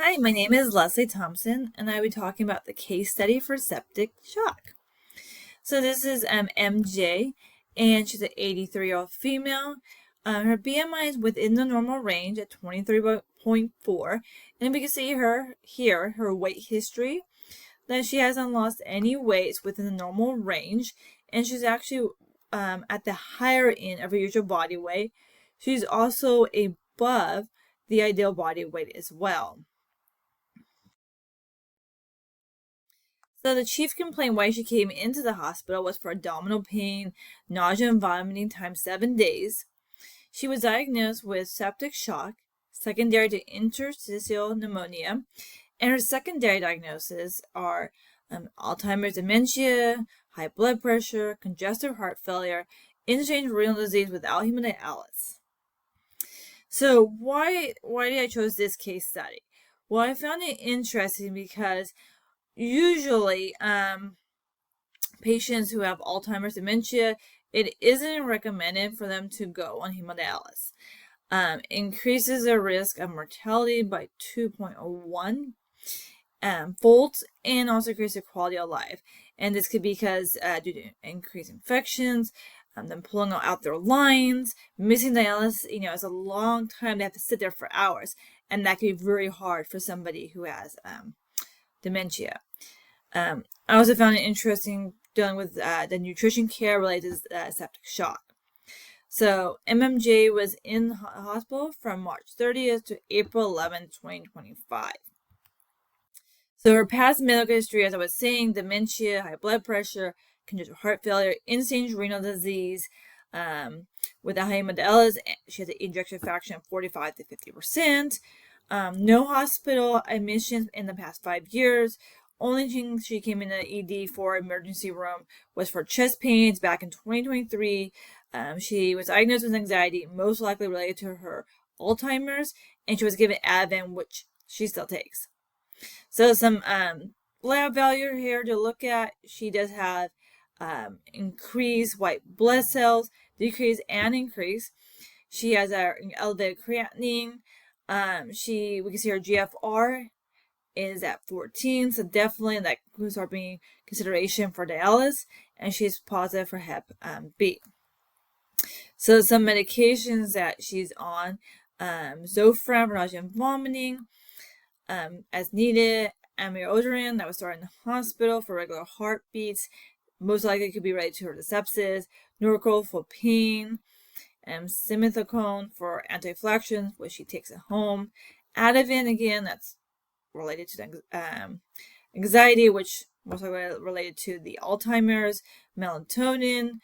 Hi, my name is Leslie Thompson, and I'll be talking about the case study for septic shock. So this is MJ, and she's an 83-year-old female. Her BMI is within the normal range at 23.4, and we can see her weight history, that she hasn't lost any weight. It's within the normal range, and she's actually at the higher end of her usual body weight. She's also above the ideal body weight as well. So the chief complaint why she came into the hospital was for abdominal pain, nausea, and vomiting times 7 days. She was diagnosed with septic shock, secondary to interstitial pneumonia, and her secondary diagnoses are Alzheimer's dementia, high blood pressure, congestive heart failure, end-stage renal disease without hemodialysis. So why did I choose this case study? Well, I found it interesting because usually patients who have Alzheimer's dementia, it isn't recommended for them to go on hemodialysis. Increases the risk of mortality by 2.01 folds, and also increases the quality of life. And this could be because due to increased infections, them pulling out their lines, missing dialysis, it's a long time. They have to sit there for hours, and that can be very hard for somebody who has dementia. I also found it interesting dealing with the nutrition care related to septic shock. So MMJ was in the hospital from March 30th to April 11th, 2025. So her past medical history, as I was saying, dementia, high blood pressure, congestive heart failure, end-stage renal disease, with a hemodialysis, she has an ejection fraction of 45 to 50%. No hospital admissions in the past 5 years. Only thing she came in the ED for emergency room was for chest pains back in 2023. She was diagnosed with anxiety, most likely related to her Alzheimer's, and she was given Ativan, which she still takes. So some lab value here to look at. She does have increased white blood cells, decrease and increase. She has an elevated creatinine. We can see her GFR is at 14, so definitely that could start being consideration for dialysis, and she's positive for Hep B. So some medications that she's on, Zofran for nausea and vomiting, as needed, amiodarone that was started in the hospital for regular heartbeats, most likely could be related to her sepsis, Norco for pain, simethicone for anti-inflammation, which she takes at home, Ativan, again, that's related to anxiety, which most likely related to the Alzheimer's, melatonin,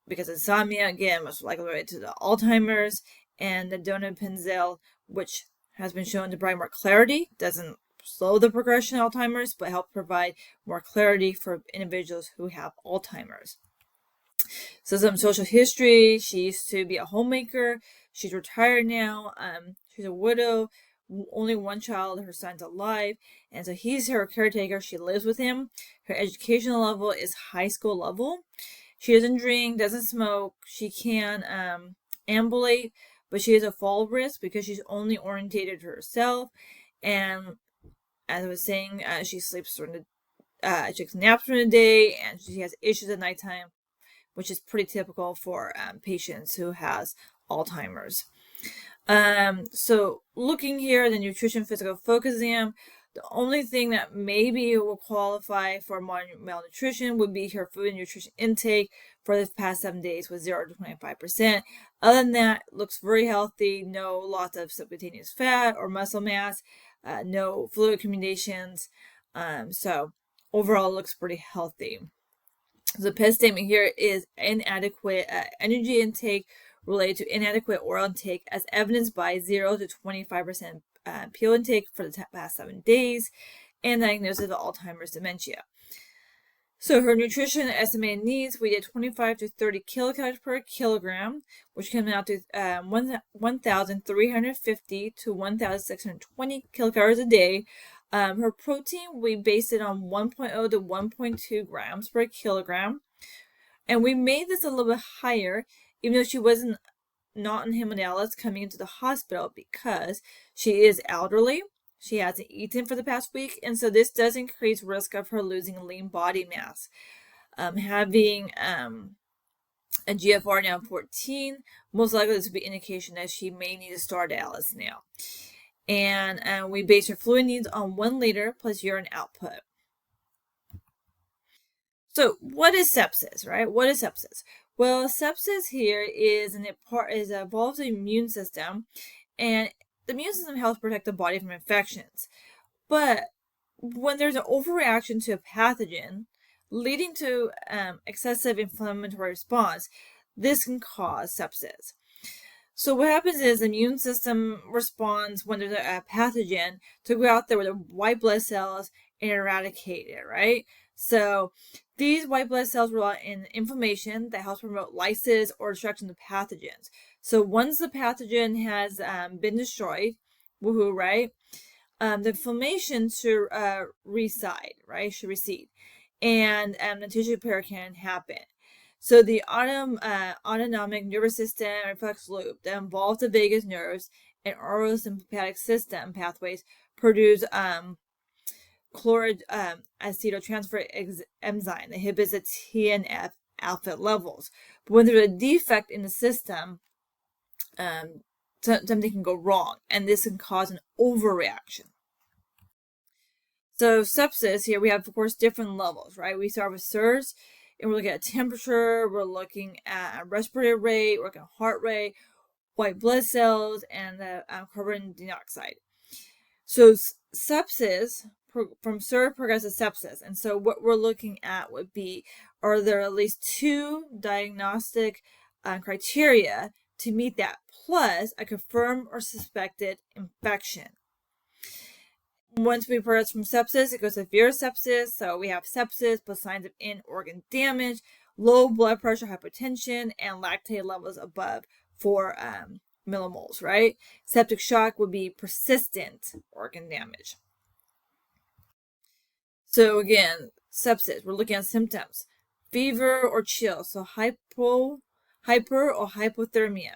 because insomnia, again, most likely related to the Alzheimer's, and the donepezil, which has been shown to provide more clarity, doesn't slow the progression of Alzheimer's, but help provide more clarity for individuals who have Alzheimer's. So some social history, she used to be a homemaker. She's retired now. She's a widow, only one child, her son's alive, and so he's her caretaker. She lives with him. Her educational level is high school level. She doesn't drink, doesn't smoke. She can ambulate, but she has a fall risk because she's only orientated to herself. And as I was saying, she sleeps during she takes naps during the day, and she has issues at nighttime, which is pretty typical for patients who has Alzheimer's. So looking here, the nutrition physical focus exam, the only thing that maybe will qualify for malnutrition would be her food and nutrition intake for the past 7 days was 0 to 25%. Other than that, looks very healthy. No loss of subcutaneous fat or muscle mass. No fluid accumulations. So overall, looks pretty healthy. The PET statement here is inadequate energy intake related to inadequate oral intake as evidenced by 0 to 25% pill intake for the past 7 days, and diagnosis of Alzheimer's dementia. So her nutrition estimated needs, we did 25 to 30 kilocalories per kilogram, which comes out to 1,350 to 1,620 kilocalories a day. Her protein, we based it on 1.0 to 1.2 grams per kilogram. And we made this a little bit higher, even though she wasn't not in hemodialysis coming into the hospital, because she is elderly. she hasn't eaten for the past week, and so this does increase risk of her losing lean body mass. Having a GFR now 14, most likely this would be indication that she may need to start dialysis now. And we base her fluid needs on 1 liter plus urine output. So what is sepsis, right? What is sepsis? Well, sepsis here involves the immune system, and the immune system helps protect the body from infections. But when there's an overreaction to a pathogen, leading to excessive inflammatory response, this can cause sepsis. So what happens is the immune system responds when there's a pathogen to go out there with the white blood cells and eradicate it, right? So these white blood cells result in inflammation that helps promote lysis or destruction of pathogens. So once the pathogen has been destroyed, woohoo, right? The inflammation should recede, right? Should recede, and the tissue repair can happen. So the autonomic nervous system reflex loop that involves the vagus nerves and orthosympathetic system pathways produce chloride acetyltransfer enzyme that inhibits the TNF alpha levels. But when there's a defect in the system, something can go wrong, and this can cause an overreaction. So sepsis, here we have, of course, different levels, right? We start with SIRS, and we're looking at temperature, we're looking at respiratory rate, we're looking at heart rate, white blood cells, and the carbon dioxide. So sepsis, from SIRS progresses sepsis. And so what we're looking at would be, are there at least 2 diagnostic criteria to meet that, plus a confirmed or suspected infection. Once we progress from sepsis, it goes to severe sepsis. So we have sepsis plus signs of in-organ damage, low blood pressure, hypertension, and lactate levels above 4 millimoles, right? Septic shock would be persistent organ damage. So again, sepsis, we're looking at symptoms. Fever or chill, so hyper or hypothermia.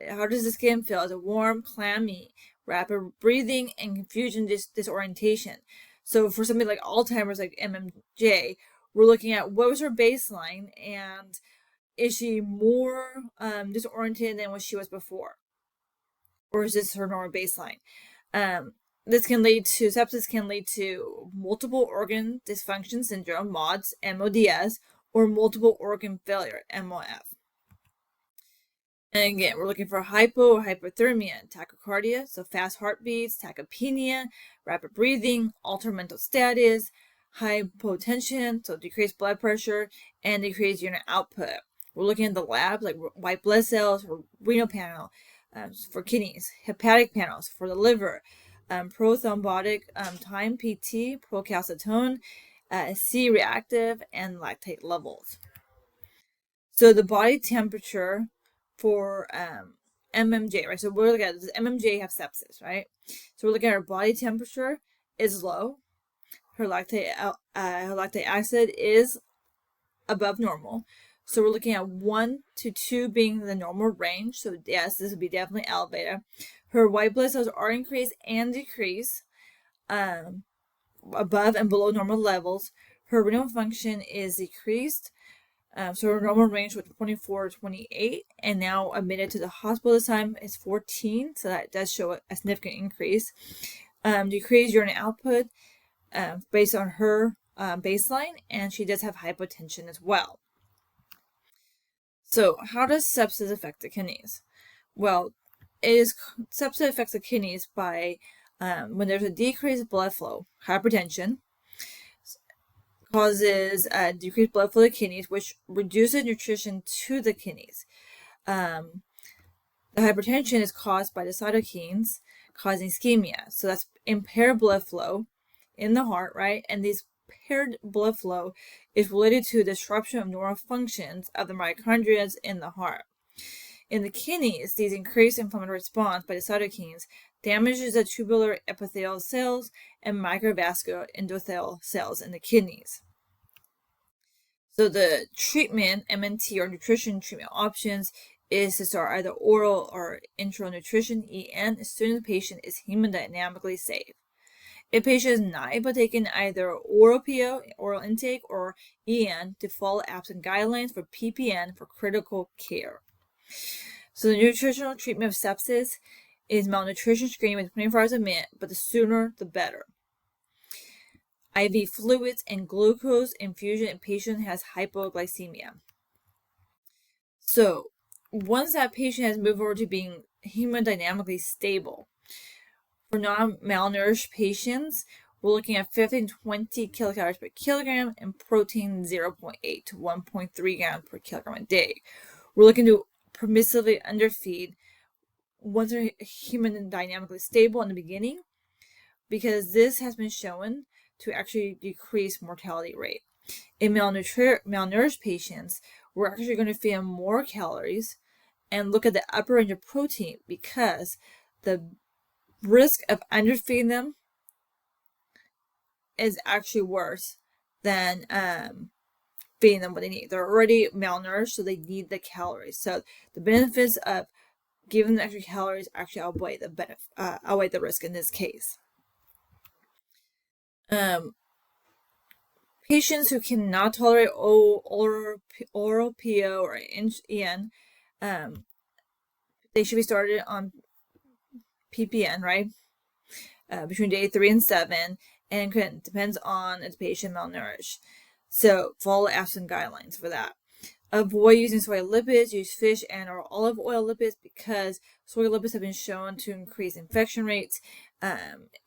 How does the skin feel? Is it warm, clammy, rapid breathing, and confusion, disorientation? So for something like Alzheimer's, like MMJ, we're looking at what was her baseline, and is she more disoriented than what she was before? Or is this her normal baseline? Sepsis can lead to multiple organ dysfunction syndrome, MODS, MODS, or multiple organ failure, MOF. And again, we're looking for hypo or hypothermia, tachycardia, so fast heartbeats, tachypnea, rapid breathing, altered mental status, hypotension, so decreased blood pressure, and decreased urine output. We're looking at the labs like white blood cells, renal panel for kidneys, hepatic panels for the liver, prothrombotic time, PT, procalcitone, C-reactive, and lactate levels. So the body temperature for MMJ, right? So we're looking at, does MMJ have sepsis, right? So we're looking at her body temperature is low. Her lactate acid is above normal. So we're looking at 1 to 2 being the normal range. So yes, this would be definitely elevated. Her white blood cells are increased and decreased above and below normal levels. Her renal function is decreased. So her normal range was 24 to 28, and now admitted to the hospital this time is 14. So that does show a significant increase. Decreased urine output based on her baseline, and she does have hypotension as well. So how does sepsis affect the kidneys? Well, sepsis affects the kidneys by when there's a decreased blood flow, hypertension causes decreased blood flow to the kidneys, which reduces nutrition to the kidneys. The hypertension is caused by the cytokines causing ischemia. So that's impaired blood flow in the heart, right? And this impaired blood flow is related to disruption of normal functions of the mitochondria in the heart. In the kidneys, these increased inflammatory response by the cytokines damages the tubular epithelial cells and microvascular endothelial cells in the kidneys. So the treatment, MNT, or nutrition treatment options, is to start either oral or enteral nutrition, EN, as soon as the patient is hemodynamically safe. A patient is not able to take in either oral PO, oral intake, or EN to follow absent guidelines for PPN for critical care. So the nutritional treatment of sepsis is malnutrition screening with 24 hours a minute, but the sooner the better. IV fluids and glucose infusion in patient has hypoglycemia. So once that patient has moved over to being hemodynamically stable, for non-malnourished patients, we're looking at 15 to 20 kilocalories per kilogram and protein 0.8 to 1.3 grams per kilogram a day. We're looking to permissively underfeed once they're hemodynamically stable in the beginning, because this has been shown to actually decrease mortality rate. In malnourished patients, we're actually going to feed them more calories and look at the upper range of protein, because the risk of underfeeding them is actually worse than feeding them what they need. They're already malnourished, so they need the calories. So the benefits of giving them extra calories actually outweigh the risk in this case. Patients who cannot tolerate oral PO or EN, they should be started on PPN, right? Between day 3 and 7, and depends on the patient malnourished. So follow absent guidelines for that. Avoid using soy lipids. Use fish and or olive oil lipids, because soy lipids have been shown to increase infection rates,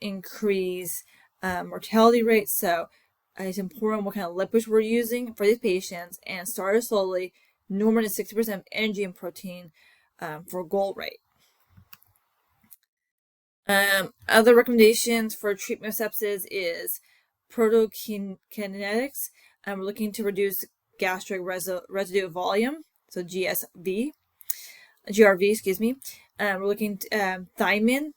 increase mortality rates. So it's important what kind of lipids we're using for these patients, and start slowly, no more than 60% of energy and protein for goal rate. Other recommendations for treatment of sepsis is protokinetics. We're looking to reduce gastric residue volume, so GRV, we're looking to thiamine,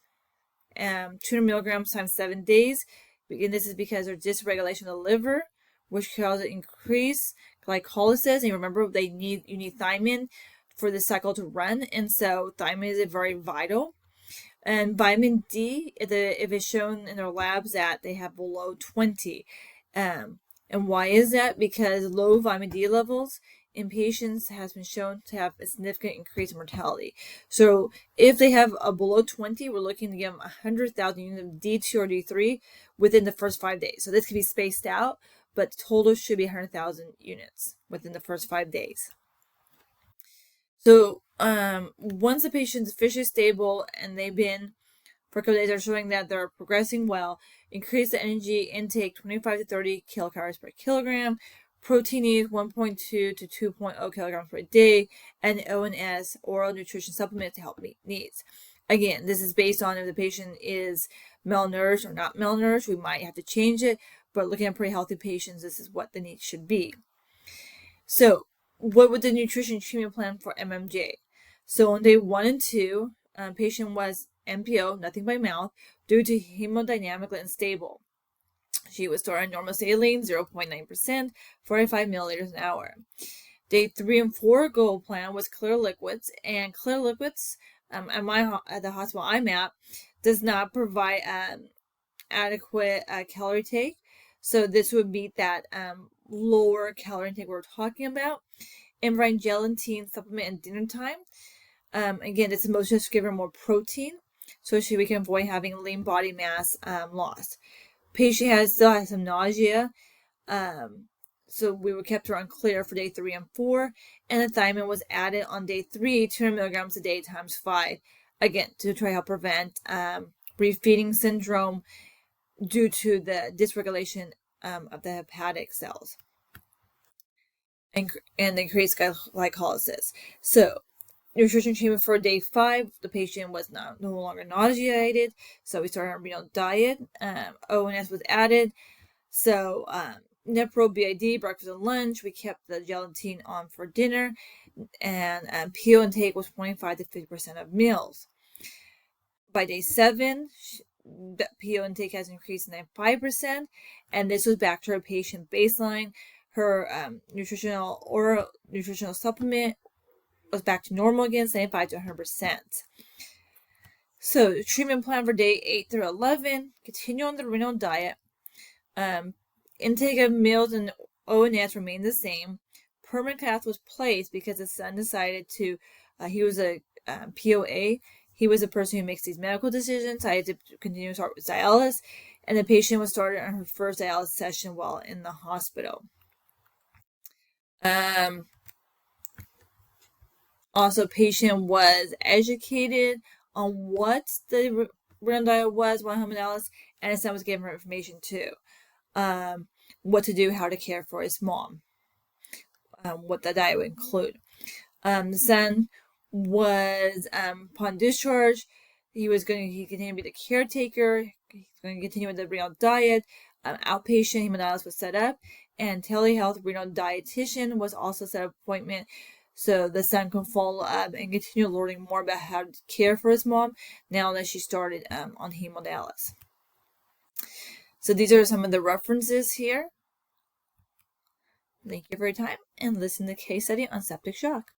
200 milligrams times 7 days. And this is because there's dysregulation of the liver, which causes increased glycolysis. And remember, you need thiamine for the cycle to run, and so thiamine is very vital. And vitamin D, if it's shown in their labs that they have below 20. And why is that? Because low vitamin D levels in patients has been shown to have a significant increase in mortality. So if they have a below 20, we're looking to give them 100,000 units of D2 or D3 within the first 5 days. So this can be spaced out, but total should be 100,000 units within the first 5 days. So once the patient's officially stable and they've been for a couple days, they're showing that they're progressing well. Increase the energy intake 25 to 30 kilocalories per kilogram. Protein needs 1.2 to 2.0 kilograms per day, and ONS, oral nutrition supplement, to help meet needs. Again, this is based on if the patient is malnourished or not malnourished. We might have to change it, but looking at pretty healthy patients, this is what the needs should be. So what would the nutrition treatment plan for MMJ? So on day 1 and 2, patient was NPO, nothing by mouth, due to hemodynamically unstable. She was stored on normal saline, 0.9%, 45 milliliters an hour. Day 3 and 4 goal plan was clear liquids, and clear liquids at the hospital I'm at does not provide adequate calorie take. So this would be that lower calorie intake we're talking about. And provide gelatin supplement at dinner time. Again, it's most just give her more protein, so we can avoid having lean body mass loss. Patient still has some nausea, so we were kept her on clear for day 3 and 4, and the thiamine was added on day 3, 200 milligrams a day times 5, again to try to help prevent refeeding syndrome due to the dysregulation of the hepatic cells and increased glycolysis. So nutrition treatment for day 5, the patient was no longer nauseated, so we started a renal diet. ONS was added, so Nepro BID, breakfast and lunch. We kept the gelatin on for dinner, and PO intake was 25 to 50% of meals. By day 7, the PO intake has increased 95%, and this was back to her patient baseline. Her oral nutritional supplement was back to normal again, 75 to 100%. So the treatment plan for day 8 through 11, continue on the renal diet. Intake of meals and ONS remained the same. Permanent cath was placed because the son decided to, he was a POA. He was a person who makes these medical decisions. I had to continue to start with dialysis, and the patient was started on her first dialysis session while in the hospital. Also, patient was educated on what the renal diet was while hemodialysis, and his son was given her information too. What to do, how to care for his mom, what the diet would include. The son was, upon discharge, he continued to be the caretaker. He's going to continue with the renal diet. Outpatient hemodialysis was set up, and telehealth renal dietitian was also set up appointment, so the son can follow up and continue learning more about how to care for his mom now that she started on hemodialysis. So these are some of the references here. Thank you for your time, and listen to the case study on septic shock.